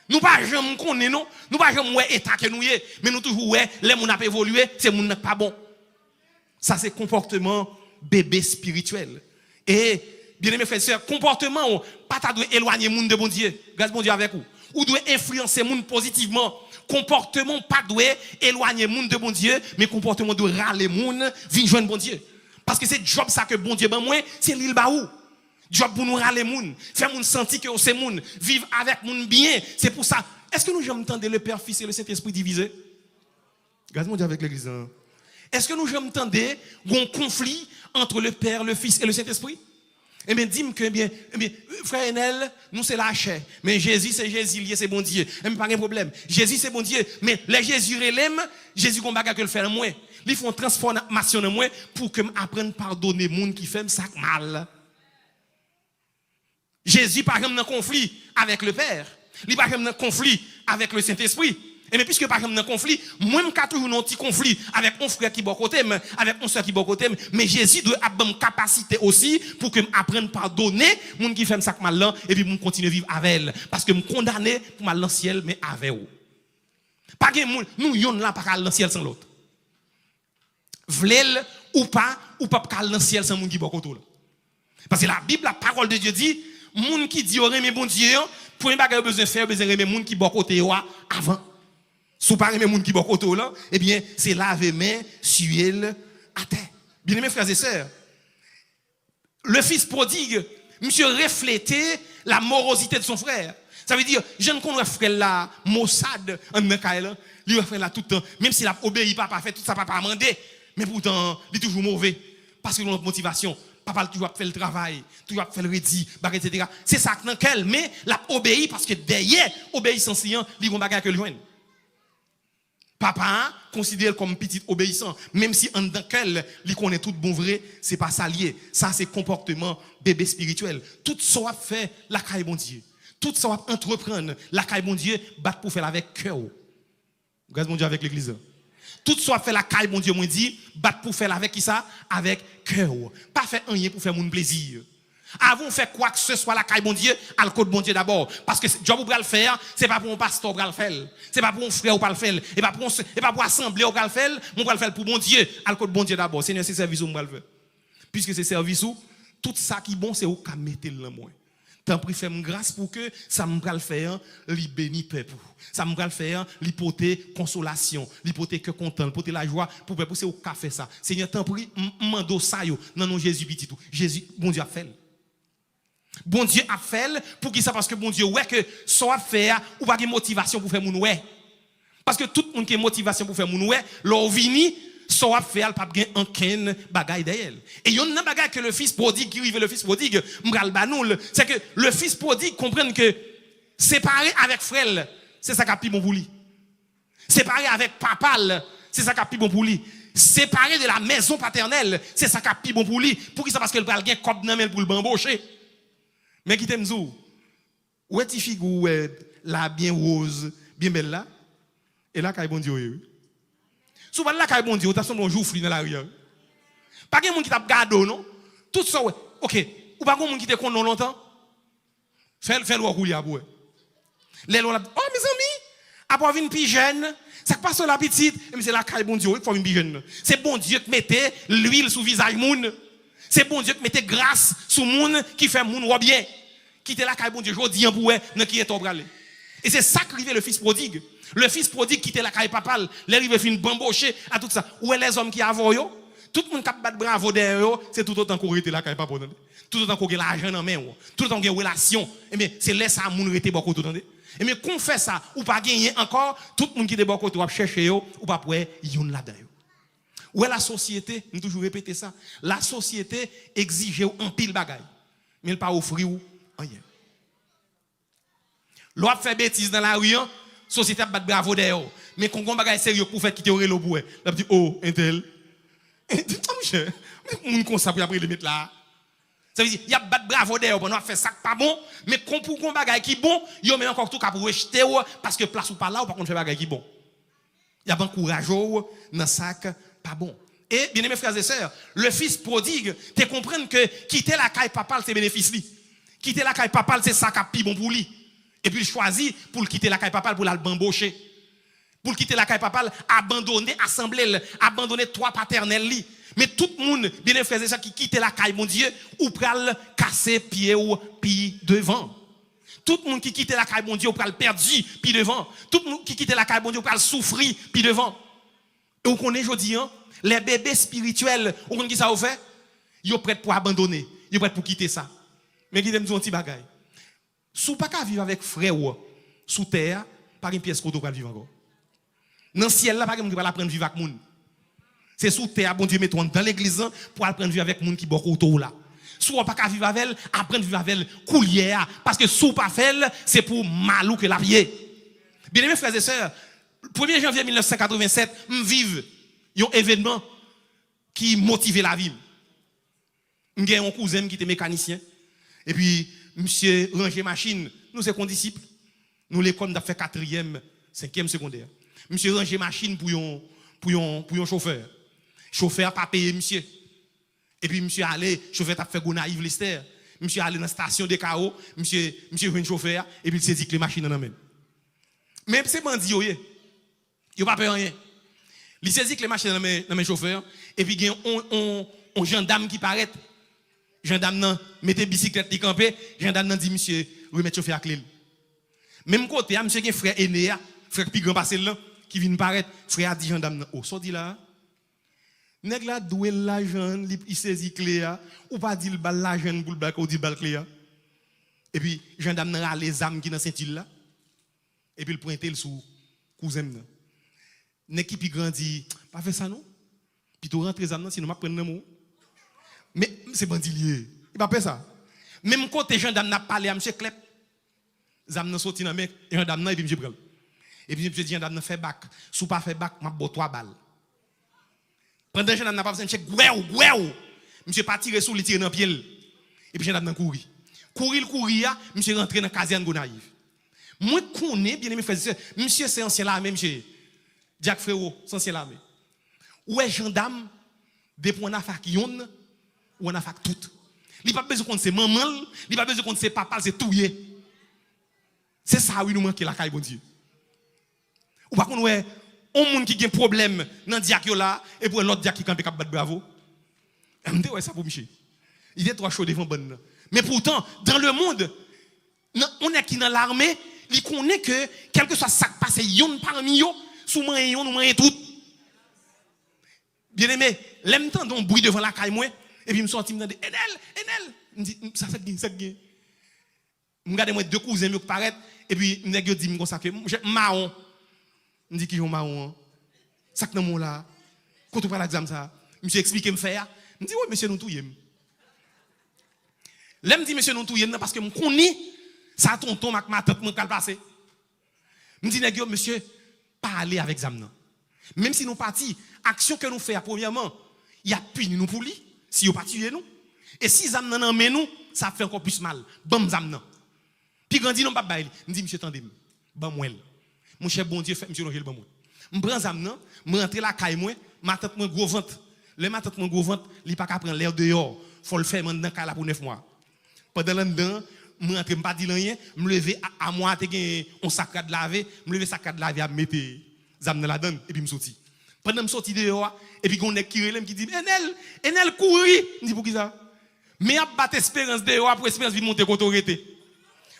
Nous pas jamais connaître non, nous pas jamais ouais état que nous y est, mais nous toujours ouais les moun a évolué, c'est moun n'a pas bon. Ça c'est comportement bébé spirituel. Et bien aimé frères et sœurs, comportement pas t'adouer éloigner moun de bon Dieu. Grâce bon Dieu avec vous. Ou doit influencer moun positivement. Comportement pas doit éloigner moun de bon Dieu, mais comportement doit râler moun, vinn joindre bon Dieu. Parce que c'est job ça que bon Dieu ben moi, c'est l'île ba ou. Job pour nous râler moun, faire moun sentir que c'est moun, vivre avec moun bien, c'est pour ça. Est-ce que nous jamais entendre le Père, Fils et le Saint-Esprit divisés? Regarde mon Dieu avec l'église. Est-ce que nous jamais entendre un conflit entre le Père, le Fils et le Saint-Esprit? Eh bien, dis-moi que, frère Enel, nous c'est la chair. Mais Jésus, c'est Jésus, c'est bon Dieu. Eh bien, pas de problème. Jésus, c'est bon Dieu. Mais les Jésus relève, Jésus, qu'on va que le faire moi. Ils font transformation de moi pour que m'apprenne à pardonner les gens qui font ça mal. Jésus, par exemple, dans conflit avec le Père. Il par exemple dans conflit avec le Saint-Esprit. Et mais puisque par exemple dans conflit, moi je toujours un petit conflit avec un frère qui est bon côté, avec un soeur qui est bon côté, mais Jésus doit avoir une capacité aussi pour que m'apprenne à pardonner les gens qui font ça mal là et puis me continuer à vivre avec elle parce que me condamner pour mal dans le ciel mais avec eux. Pas que nous yon là pas dans le ciel sans l'autre. Vlel ou pas dans le ciel sans moun qui bon côté là. Parce que la Bible, la parole de Dieu dit, moun qui dit aurait mais bon Dieu, pour un bagage besoin faire, besoin aimer moun qui bon côté avant. Si pas aimer moun qui bon côté là, eh bien, c'est laver main, suel à terre. Bien-aimés frères et sœurs, le fils prodigue, monsieur reflétait la morosité de son frère. Ça veut dire, je ne connais pas frère là, Mossad, en Mekaïla, lui va faire là tout le temps, même s'il a obéi, papa fait tout ça, papa a demandé, mais pourtant, il est toujours mauvais, parce que notre motivation, papa toujours fait le travail, toujours fait le rédit, etc. C'est ça dans quel, mais l'a obéi parce que derrière, obéissance, il y a un bagage que le joindre. Papa considère comme petit obéissant, même si en dans quel il connaît tout bon vrai, c'est pas ça lié. Ça c'est comportement bébé spirituel. Tout ça va faire la caille bon Dieu. Tout ça va entreprendre la caille bon Dieu, battre pour faire avec cœur. Grâce mon Dieu avec l'église. Tout ça fait la caille bon Dieu moi dit, battre pour faire avec qui ça? Avec cœur. Pas faire rien pour faire mon plaisir. Avant de faire quoi que ce soit la caille bon Dieu, à le code bon Dieu d'abord. Parce que job ou pas le faire, c'est pas pour un pasteur pour le faire. C'est pas pour un frère ou pas le faire. Et pas pour assembler ou pas le faire. On va le faire pour bon Dieu, à le code bon Dieu d'abord. Seigneur, c'est service où on va le faire. Puisque c'est service où, tout ça qui est bon, c'est où qu'à mettre le moins. Tant pis, fais-moi grâce pour que ça me va le faire, li béni peuple. Ça me va le faire, li porter consolation, li porter que content, li porter la joie pour peuple, c'est où qu'a fait ça. Seigneur, tant pis, mando ça yo, non non Jésus petit tout. Jésus, bon Dieu a fait. Bon Dieu a fait pour qui ça parce que bon Dieu ouais que ça faire ou pas de motivation pour faire mon ouais. Parce que tout le monde qui a motivation pour faire mon ouais, leur vini ça faire pas gain aucun bagaille derrière. Et il y a un bagaille que le fils prodigue qui arrive le fils prodigue m'ral banoul, c'est que le fils prodigue comprenne que séparé avec frère, c'est ça qui a plus bon pour lui. Séparé avec papa, c'est ça qui a plus bon pour lui. Séparé de la maison paternelle, c'est ça qui a plus bon pour lui. Pour qui ça parce que le pral gain cop nan pour le bamboucher. Mais qui t'aime zou? Où est-ce figure la bien rose, bien belle là? Et là, quand bon Dieu. Souvent là, quand bon Dieu, t'as son jour flou dans la rue. Pas de monde qui t'a gardé, non? Tout ça, ouais. Ok. Ou pas de monde qui te connaît longtemps? Fais le rouler à bout. Les lois, oh mes amis, après une plus jeune, ça passe sur la petite, mais c'est là, quand bon Dieu, il faut une plus jeune. C'est bon Dieu qui mettait l'huile sous le visage moun. C'est bon Dieu qui mettait grâce sur moun qui fait moun roi bien. Qui était là, quand bon Dieu, je dis en boué, ne qui est au bras. Et c'est ça qu'arrivait le fils prodigue. Le fils prodigue qui était là, quand papa, l'arrivé fin bambocher à tout ça. Où est les hommes qui avaient tout le monde qui a battu bravo derrière, c'est tout autant qu'on était là, quand papa. Tout autant qu'on a l'argent dans main, tout autant qu'on a une relation. Et bien, c'est laisse à moun rete beaucoup tout et bien, qu'on fait ça, ou pas gagner encore, tout le monde qui est beaucoup tout va chercher, ou pas pour yon là-dedans. Où est la société? Nous toujours répéter ça. La société exige un pile bagaille, mais elle pas offrir rien. L'on fait bêtise dans la rue, société bat bravo derrière. Mais quand on bagaille sérieux pour faire quitter le bout, la dit oh un tel. Mon comme ça pour après le mettre là. Ça veut dire il y a bat bravo derrière pour nous faire ça pas bon, mais quand pour qu'on bagaille qui bon, yo met encore tout cas pour rejeter parce que place ou pas là ou pas qu'on fait bagaille qui bon. Il y a bon courage dans sac pas bon. Et bien aimés frères et sœurs, le fils prodigue, tu comprends que quitter la caille papa c'est bénéfice lui. Quitter la caille papa c'est ça qui est bon pour lui. Et puis il choisit pour quitter la caille papa pour la bambocher. Pour quitter la caille papa, abandonner assemblée, abandonner trois paternels li. Mais tout le monde, bien aimés frères et sœurs qui quitte la caille mon Dieu ou pral casser pied ou pied devant. Tout le monde qui quitte la caille mon Dieu ou pral perdu pied devant. Tout le monde qui quitte la caille mon Dieu ou pral souffrir pied devant. Et vous connaissez aujourd'hui, hein, les bébés spirituels, vous connaissez qui ça vous fait? Ils sont prêts pour abandonner, ils sont prêts pour quitter ça. Mais qui aime dire un petit bagaille. Si vous ne pouvez pas vivre avec frère sous terre, pas une pièce qu'on doit vivre encore. Dans le ciel, là, pas une pièce qu'on va apprendre à vivre avec les gens. C'est sous terre, bon Dieu, mettons dans l'église pour apprendre à vivre avec les gens qui sont autour là. Soit pas qu'à vivre avec elle, apprendre à vivre avec elle, coulière. Parce que sous pas fait, c'est pour malou que la pied. Bien aimés frères et sœurs, le 1er janvier 1987, je vive un événement qui motive la vie. J'ai un cousin qui était mécanicien. Et puis, monsieur ranger machine, nous sommes condisciples. Nous l'école nous fait 4e, 5e secondaire. Monsieur ranger machine pour un chauffeur. Chauffeur pas payé monsieur. Et puis monsieur allé, chauffeur t'a fait Gonaïve Lester. Monsieur allé dans la station de KO, monsieur un chauffeur et puis il s'est dit que les machines en même. Même c'est bandit il pas payé rien. Il s'est dit que les machines dans mes chauffeurs et puis il y a un gendarme qui paraît. Gendarme nan mettez bicyclette qui camper, gendarme nan dit monsieur remettre chauffeur à clé. Même côté, monsieur qui frère aîné, frère plus grand passé là qui vient paraître, frère a dit gendarme nan, oh sorti là. Nèg la doué l'argent, il saisit clé ou pas dit le bal l'argent pour le bac ou dit bal clé. Et puis gendarme nan a les armes qui dans ceinture là. Et puis il pointe le sous cousin nan. Nèg qui plus grand dit pas faire ça non. Puis tu rentres les armes sinon m'a prendre nan. Mais c'est bandilier. Il va pas ça. Même côté gendarme n'a parlé à monsieur Klep. Zam nan sorti nan mec, gendarme nan et puis monsieur prend. Et puis monsieur dit gendarme nan fait bac, sous pas fait bac, m'a bo 3 balles. Pendant gendarme n'a pas besoin de check, gouéou. Monsieur pas tiré sous le tirer dans pied. Et puis gendarme nan couri. Courir, monsieur rentré dans caserne Gonaïve. Moi connais bien aimé frère, monsieur c'est ancien l'armée monsieur. Jacques Frérot, c'est ancien l'armée. Ouais gendarme depuis on a fac yon ou on a fac tout. Il pas besoin de c'est maman, il pas besoin de c'est papa, c'est touyer. C'est ça oui nous manquer la caille bon Dieu. Ou par contre ouais, on monde qui a un problème dans diak yo là et pour l'autre diak qui campe cap battre bravo. Me ouais ça pour Michel. Il est trop chaud devant bonne. Mais pourtant dans le monde on est qui dans l'armée, il connaît que quel que soit ça qui passe yon parmi yo, sous man yon nous man tout. Bien aimé, l'aime tant don bruit devant la caille moi et puis me sorti me dit Enel, me dit ça gagne. Me regarde moi deux cousins qui paraît et puis nèg yo dit me comme ça que marron. Me dit qui yon marron. Ça que dans mon là. Quand on parle d'examen ça, monsieur explique me faire. Me dit ouais monsieur nous touyer. L'aime dit monsieur nous touyer parce que me connais ça tonton ma tante me cal passer. Me dit nèg yo monsieur pas aller avec examen. Même si nous partis, action que nous faisons premièrement, il y a puni nous pour lui si vous pas tuer nous. Et si zam nan men nous, ça fait encore plus mal. Bam zam nan. Puis grandi non pas bail. Me dit monsieur tendez. Ban moi. Mon cher bon Dieu fait monsieur longer le ban moi. Me prend zam nan, me rentrer la caille moi, ma tante moi gros ventre. Le ma tante moi gros ventre, il pas qu'à prendre l'air dehors. Faut le faire dans caille là pour 9 mois. Pendant là-dedans, me rentrer pas dit rien, me lever à moi te gen on sac de laver, me lever sac de laver à mettre zam nan la donne et puis me sorti. Pendant me sorti dehors et puis gon qui relève qui dit Enel courir, me dit pour qui ça? Mais a battre espérance dehors pour espérance vient monter côté autorité.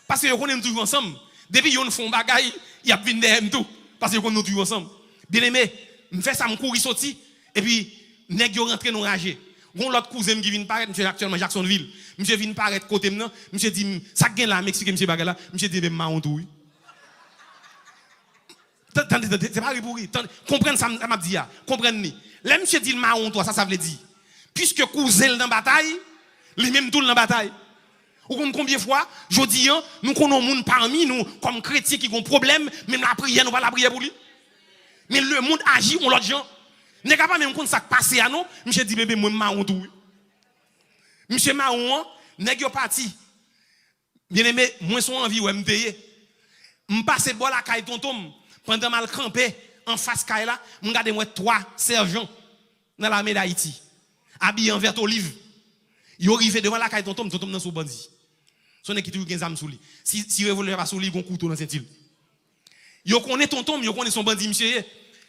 Parce que on est toujours ensemble. Depuis yon font bagaille, y a vinn derrière tout parce que on est toujours ensemble. Bien aimé, me fait ça me courir sorti et puis nèg yo rentré dans ragé. Gon l'autre cousin qui vient paraître monsieur actuellement Jacksonville. Monsieur vient paraître côté maintenant, monsieur dit ça gagne là Mexique monsieur bagaille là, monsieur dit même marron tout. C'est pas pour rire. Comprenez ça m'a dit. Comprenez. Là monsieur dit le marron toi ça veut dire puisque cousin dans bataille, lui même tout dans bataille. Ou combien de fois, je dis nous connaissons monde parmi nous comme chrétiens qui ont problème, même la prière nous pas la prière pour lui. Mais le monde agit on l'autre gens. N'est pas même quand ça passe à nous, monsieur dit bébé moi marron tout. Monsieur marron, nèg yo parti. Bien aimé, moi son envie ou m'teye. M'passe boire la caille tonton. Pendant mal campé en face caille là, m'gade moi 3 sergents dans l'armée d'Haïti. Habillés en vert olive. Yo arrivé devant la caille tonton dans sous bandit. Son qui toujours 15 âmes sous lui. Si revolver pas sous lui, gon couteau dans ceinture. Yo connaît tonton, yo connaît son bandit monsieur.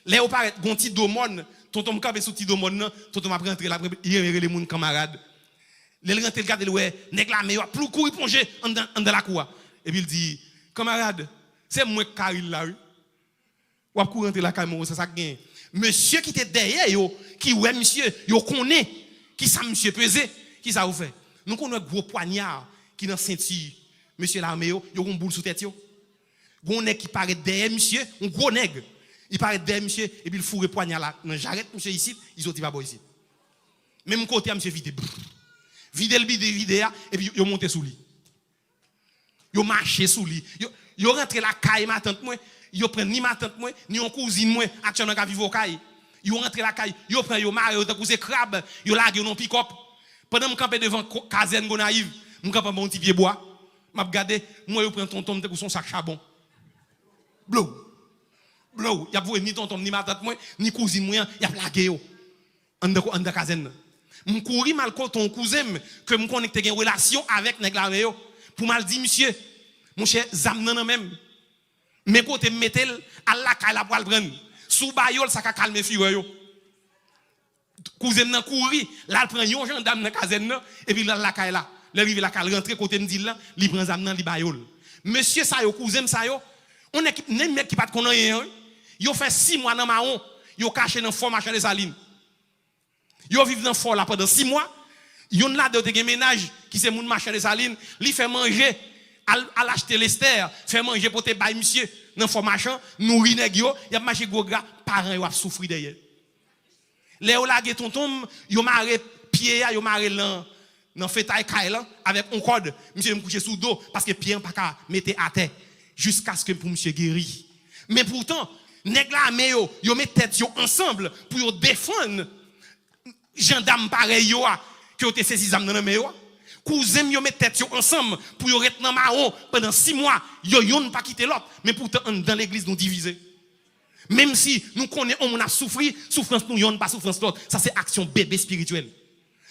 Là au paraît gon petit domone, tonton campé sous petit domone, tonton m'a rentrer là, il les moun camarades. Les rentre le garder ouais, nèg la meilleur plus courir plonger dans la cour. Et puis il dit camarade, c'est moi Karil là. Ou a courir la caméra ça gagne. Monsieur qui était derrière yo, qui ouais monsieur, yo connaît qui ça monsieur pesé, qui ça vous fait. Nous connaissons gros poignard qui dans ceinture. Monsieur l'armée yo, yo gon boule sous tête yo. Gon nèg qui paraît derrière monsieur, un gros nèg. Il paraît derrière monsieur et puis il fourre poignard là. Non, j'arrête monsieur ici, ils ont dit va ici. Même côté monsieur vite. Vide le vidéo et puis yo monté sous lui. Yo marché sous lui. Yo rentré la caille ma tante moi, yo prend ni ma tante moi, ni on cousine moi actuellement qui vivre au caille. Yo rentré la caille, yo prend yo maré yo tant c'est crabe, yo lague non pick-up. Pendant me camper devant caserne Gonaïve, me camper mon petit pied bois, m'a regarder, moi yo prend tonton pour son sac charbon. Blow. Y a voué ni tonton ni ma tante moi, ni cousine moi, y a lagué yo. En de caserne. Je couri mal contre ton cousin que me connecte une relation avec nèg la yo pour mal dire monsieur mon cher zam nan même mais côté mettel à la caille la poil prendre sous bayol ça ka calmer fure yo cousin nan couri là prend yon gendarme dans caserne et puis là la caille là l'arrive la caille rentrer côté me dit là li prend zam nan li bayol monsieur ça yo cousin ça yo on équipe nem mec qui pas connait yo fait 6 mois dans marron yo caché dans formation de saline. Yo vivent dans fort là pendant 6 mois. Yon là de te ménage qui c'est moun machin de saline, li fait manger à l'acheter l'ester, fait manger pour te bail monsieur dans formation, nourri nèg yo, y a marché gros gras, parents yo a souffrir derrière. Les yo lage tonton, yo maré pied yo maré dans fétail kay avec un corde, monsieur me coucher sous dos parce que pied pas ka mettre à terre jusqu'à ce que pour monsieur guéri. Mais pourtant, nèg la mais yo met tête yo ensemble pour yo défendre gendarme pareil yo que te saisi zam nan me yo cousin yo met tête yo ensemble pour yo rete nan marron pendant 6 mois yo yon pas quitter l'autre mais pourtant dans l'église nous diviser même si nous connaissons on a souffert souffrance nous yon pas souffrance l'autre ça c'est action bébé spirituel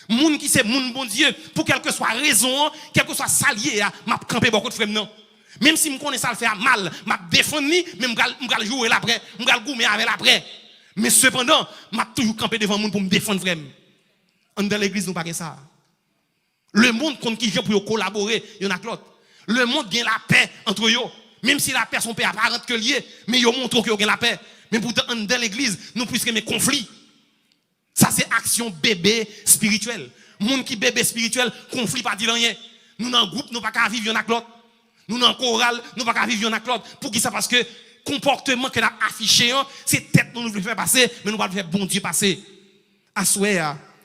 moun qui c'est moun bon Dieu pour quelque soit raison quel que soit salier m'a camper beaucoup de frère non même si me connais ça le fait mal m'a défendre mais m'gal jouer l'après m'gal goumer avec l'après. Mais cependant, m'a toujours campé devant le monde pour me défendre vraiment. Dans l'église, nous pas ça. Le monde contre qui j'ai pour collaborer, il y en a l'autre. Le monde gagne la paix entre eux. Même si la paix son paix apparente que lié, mais ils montrent qu'il y a la paix. Mais pourtant, dans l'église, nous puissions mes conflits. Ça, c'est action bébé spirituel. Monde qui bébé spirituel, conflit pas dit rien. Nous dans le groupe, nous pas qu'à vivre y'en a l'autre. Nous dans le choral, nous pas qu'à vivre y'en a l'autre. Pour qui ça? Parce que comportement que nous avons affiché, c'est tête nous voulons faire passer, mais nous ne pouvons pas faire bon Dieu passer. À souhait,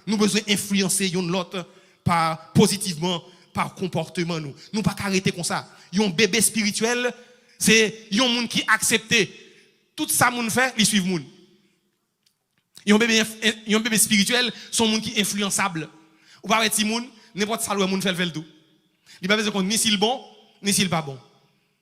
nous avons besoin d'influencer l'autre par positivement, par comportement. Nous ne pouvons pas arrêter comme ça. Un bébé spirituel, c'est un monde qui accepte tout ça moun fait, il suit moun. Un bébé spirituel, c'est un monde qui est influençable. Ou pas petit moun, n'importe ça le monde fait le tout. Il n'y a pas besoin ni s'il bon, ni s'il pas bon.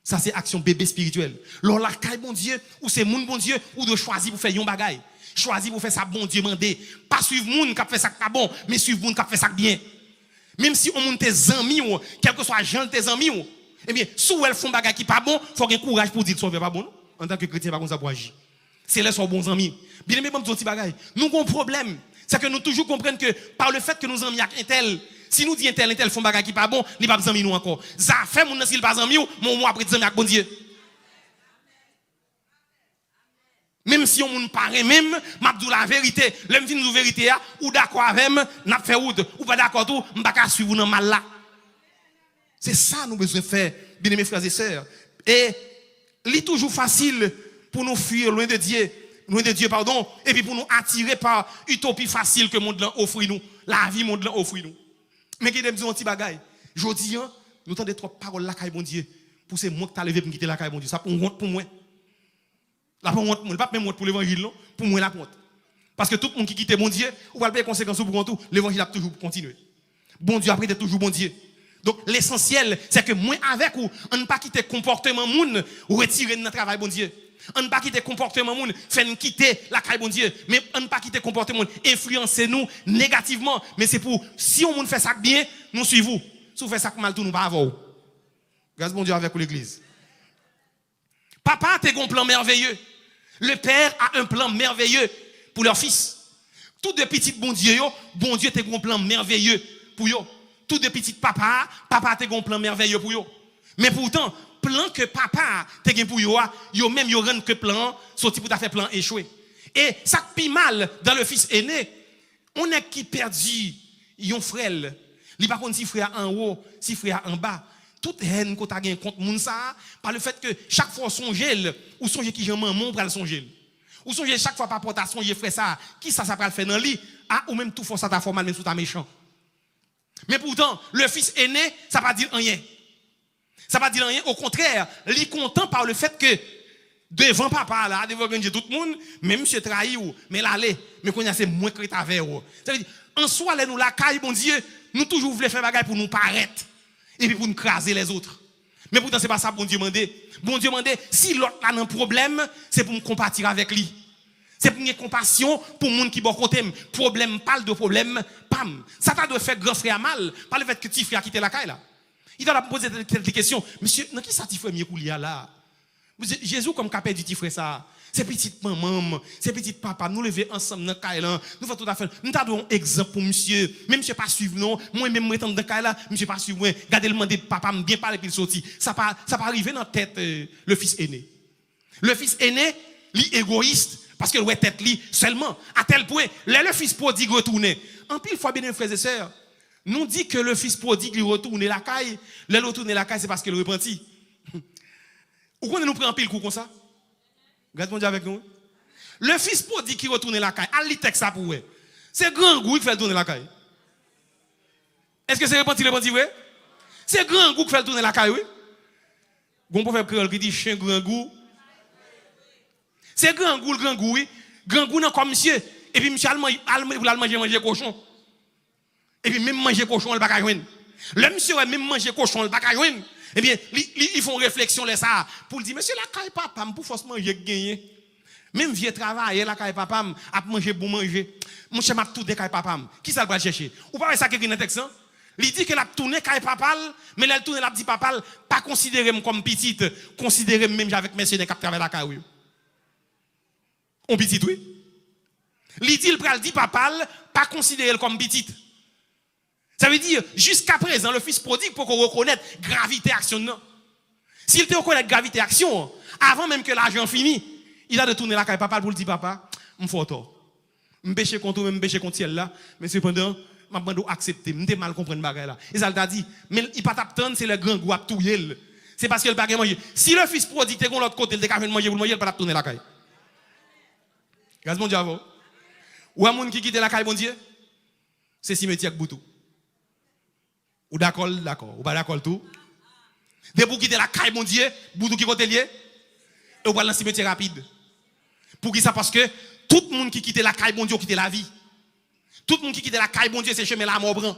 Ça, c'est action bébé spirituel. Lors la caille bon Dieu, ou c'est moun bon Dieu, ou de choisir pour faire yon bagay. Choisir pour faire ça bon Dieu mandé. Pas suivre moun qui fait ça pas bon, mais suivre moun qui fait ça bien. Même si on monte tes amis, ou quel que soit gens tes amis, eh bien, si elles font bagay qui pas bon, faut avoir courage pour dire que ça pas bon. En tant que chrétien, pas comme ça pour agir. C'est là sont bons amis. Bien aimé, bon petit bagay. Nous avons un problème. C'est que nous toujours comprenons que par le fait que nous amis avec un tel, si nous disons un tel font bagay qui pas bon, il pas amis nous encore. Ça fait mon s'il pas amis mon moi après amis avec bon Dieu. Même si on moun paraît même, m'a dit la vérité, l'aime vinn nous vérité ou d'accord avec n'a fait route ou pas d'accord tout, m'pa ka suivre dans mal là. C'est ça nous besoin faire, bien aimés frères et sœurs. Et il est toujours facile pour nous fuir loin de Dieu pardon, et puis pour nous attirer par utopie facile que le monde offre nous, la vie monde offre nous. Mais qui me dit un petit bagay. Jodi nous entendons trois paroles là caille bon Dieu. Pour ces moi qui t'a levé pour quitter la caille bon Dieu, ça pour honte pour moi. La pour honte, pas même honte pour l'évangile non, pour moi la honte. Parce que tout le monde qui quitte bon Dieu, ou va payer conséquences pour tout, l'évangile a toujours continué. Bon Dieu après toujours bon Dieu. Donc l'essentiel c'est que moi avec ou on ne pas quitter comportement moun ou retirer notre travail bon Dieu. On ne pas quitter comportement moun, faire nous quitter la caille bon Dieu, mais on ne pas quitter comportement moun, influencer nous négativement, mais c'est pour si on moun fait ça bien, nous suivons. Si on fait ça mal tout nous pas avoir. Grâce bon Dieu avec l'église. Papa a un plan merveilleux. Le père a un plan merveilleux pour leur fils. Tout de petits bon Dieu a un plan merveilleux pour eux. Tout de petits papa a un plan merveilleux pour eux. Mais pourtant plan que papa te gen pour yo même yo rend que plan sorti pour ta faire plan échoué. Et ça pi mal dans le fils aîné, on est qui perdu yon frère. Li pas si frère en haut, si frère en bas. Toute haine qu'on t'a gen contre moun ça par le fait que chaque fois songer ou songer qui j'en maman pour le songer. Ou songer chaque fois par rapport à songer frère ça, qui ça va le faire dans lit, ou même tout force ça ta formal même sous ta méchant. Mais pourtant, le fils aîné, ça ne veut pas dire rien. Ça ne veut pas dire rien. Au contraire, il est content par le fait que devant papa, là, devant tout le monde, même monsieur trahi ou, mais l'aller, mais qu'on a c'est moins que avec ou. Ça veut dire, en soi, là, nous la caille, bon Dieu, nous toujours voulons faire bagaille pour nous paraître et puis pour nous craser les autres. Mais pourtant, ce n'est pas ça, bon Dieu demandé. Bon Dieu demandé, si l'autre a un problème, c'est pour me compatir avec lui. C'est pour une compassion pour les gens qui bon côté. Problème, parle de problème, pam. Ça t'a de faire grand frère mal par le fait que petit frère a quitté la caille là. Il doit poser des questions. Monsieur, dans qui ça petit frère mieux qu'il y a là? Jésus comme capé du petit frère ça. C'est petite maman, c'est petit papa, nous lever ensemble dans la caille là. Nous faisons tout à fait. Nous t'avons un exemple pour monsieur. Même monsieur pas suivre non, moi même moi dans la caille là, monsieur pas suivre moi. Gardez le demander papa me bien parler puis il sorti. Ça pas arriver dans tête le fils aîné. Le fils aîné, lui égoïste. Parce que ouais tête li seulement à tel point le fils prodigue retourné. En pile fois bien frères et sœurs, nous dit que le fils prodigue lui retourne la caille, le retourne la caille c'est parce qu'il repenti. Ou qu'on nous prend en pile coup comme ça? Regarde mon Dieu avec nous. Le fils prodigue qui retourne la caille, al li texte ça pour ouais. C'est grand goût qui fait tourner la caille. Est-ce que c'est repenti ouais? C'est grand goût qui fait tourner la caille oui. Gon prophète créole qui dit chien grand goût. C'est grand goût, oui. Grand goût, non, comme monsieur. Et puis, monsieur, allemand, manger cochon. Et puis, même manger cochon, il ne va pas jouer. Le monsieur, même manger cochon, il ne va pas jouer. Eh bien, ils font réflexion, les ça, pour dire, monsieur, la caille papa, pour force manger gagner. Même vieux travail, la caille papa, à manger pour manger. Mon cher m'a tout de caille papa. Qui ça va chercher? Ou pas ça qui est dans le texte? Il dit que la tourné caille papa, mais la tourné la dit papa, pas considérer comme petite, considérer même avec monsieur qui travaille la caille. On petit oui. Il dit le dit papa, pas considérer comme petite. Ça veut dire jusqu'à présent le fils prodigue pour qu'on reconnaisse gravité action non. S'il te reconnaît gravité action avant même que l'argent finit, il a de tourner la caille papa pour le dire papa, me faut tort. Me péché contre même péché contre ciel là, mais cependant m'a demandé accepter, me mal comprendre bagaille là. Et ça t'a dit mais il pas t'attendre c'est le grand goût à touyer. C'est parce qu'il pas manger. Si le fils prodigue te gon l'autre côté, il te capable manger pour manger, il pas tourner la caille. Grâce mon Dieu avant. Ou un monde qui quitte la caille, mon Dieu, c'est cimetière Boutou. Ou d'accord, ou pas d'accord tout. Dès pour quitter la caille, mon Dieu, Boutou qui côté lié, et ou va dans le cimetière rapide. Pour qui ça? Parce que tout le monde qui quitte la caille, mon Dieu, quitte la vie. Tout le monde qui quitte la caille, mon Dieu, c'est chemin la mort brun.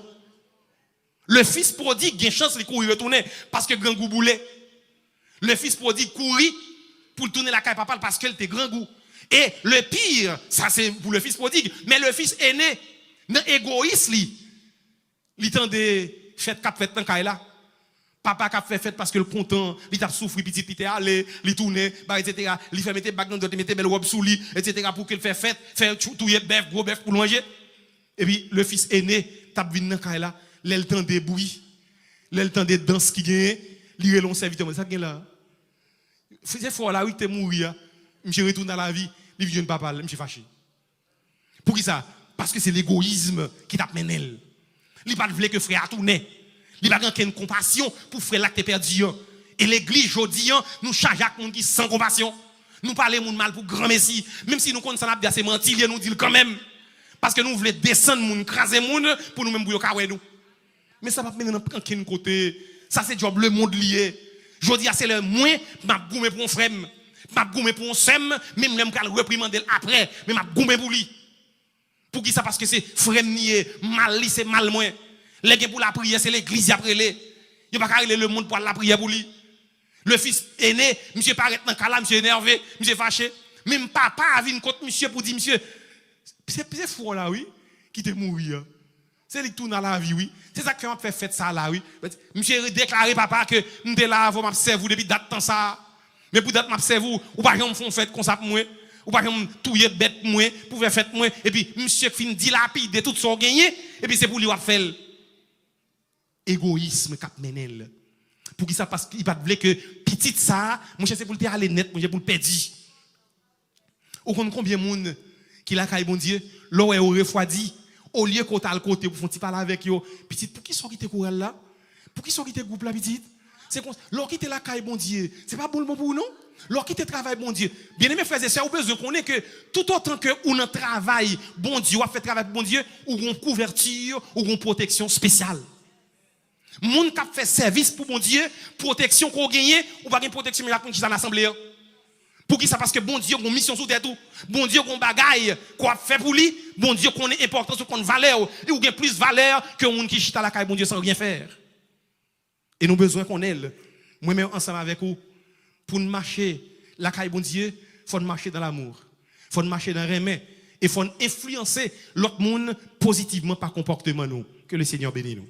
Le fils prodigue, il a une chance de courir retourner parce que grand goût boulait. Le fils prodigue courir pour tourner la caille papa parce qu'il était grand goût. Et le pire, ça c'est pour le fils prodigue, mais le fils aîné, dans égoïste, il tend des fêtes cap fêtes dans caille là. Papa cap fait fête parce que le content, il t'a souffert petit il allé, il tourner, etc. Il fait mettre bac dans d'autres mettre belle robe sous lui, etc. pour qu'il fait fête, faire touiller bœuf, gros bœuf pour manger. Et puis le fils aîné, tape vinn dans caille là, l'elle tend des bruits, l'elle tend des danses qui gagne, il relon serviteur, ça gagne là. C'est fort là, oui, t'es mourir. Je retourne à la vie, il vient papa, je suis fâché. Pour qui ça? Parce que c'est l'égoïsme qui t'a mené. Il pas voulu que frère tourne. Il pas aucune compassion pour frère là qui perdu. Et l'église aujourd'hui nous charge à monde qui sans compassion. Nous parlons monde mal pour grand messie, même si nous connaissons ça n'a c'est mentir, nous dit quand même parce que nous voulons descendre monde, craser monde pour nous même pour yo nous. Mais ça va pas mener dans aucun côté. Ça c'est job le monde lié. Jodi c'est le moins m'a goumé pour un frère. M'a goumé pour un sem, même l'aime qu'à le reprimander après, mais m'a goumé pour lui. Pour qui ça? Parce que c'est frère nié, mal li c'est mal moins. Les gens pour la prière, c'est l'église après les. Il pas qu'à le monde pour la prière pour lui. Le fils aîné, monsieur paraît dans cas là, monsieur énervé, monsieur fâché. Même papa a vu une contre monsieur pour dire monsieur, c'est fou là oui, qui te mourir. C'est lui qui tourne à la vie oui. C'est ça qui m'a fait fête ça là oui. Monsieur déclaré papa que m'était là avant m'observer depuis date temps ça. Mais pour date m'observe ou pas jamais font fête comme ça pour moi. Ou pas jamais touyer bête moi pour faire fête moi et puis monsieur fin dilapide tout son gagné et puis c'est pour lui faire égoïsme cap menel. Pour qui ça parce qu'il pas voulait que petite ça, mon cher c'est pour le aller net, mon cher pour le perdre. Ou combien de monde qui la caille bon Dieu, l'eau est refroidi au lieu qu'on t'a le côté pour faire parler avec yo, petite pour qui sont qui te courant là? Pour qui sont qui te groupe là petite? C'est comme lorsqu'il était la caille bon Dieu, c'est pas bon pour nous. Lorsqu'il était travail bon Dieu. Bien aimé frères et sœurs, vous besoin qu'on est que tout autant que on travail bon Dieu, on fait travail bon Dieu, ou on couverture, ou on protection spéciale. Moun qui fait service pour bon Dieu, protection qu'on gagne, ou pas une protection mais la qui dans l'assemblée. Pour qui ça parce que bon Dieu a une mission sous terre tout. Bon Dieu a une bagaille qu'on fait pour lui, bon Dieu connaît importance qu'on valeur, et ou gagne plus valeur que moun qui chita la caille bon Dieu sans rien faire. Et nous besoin qu'on aille moi-même ensemble avec vous pour nous marcher la caille bon Dieu, faut marcher dans l'amour. Faut marcher dans le remède et faut influencer l'autre monde positivement par comportement nous. Que le Seigneur bénisse nous.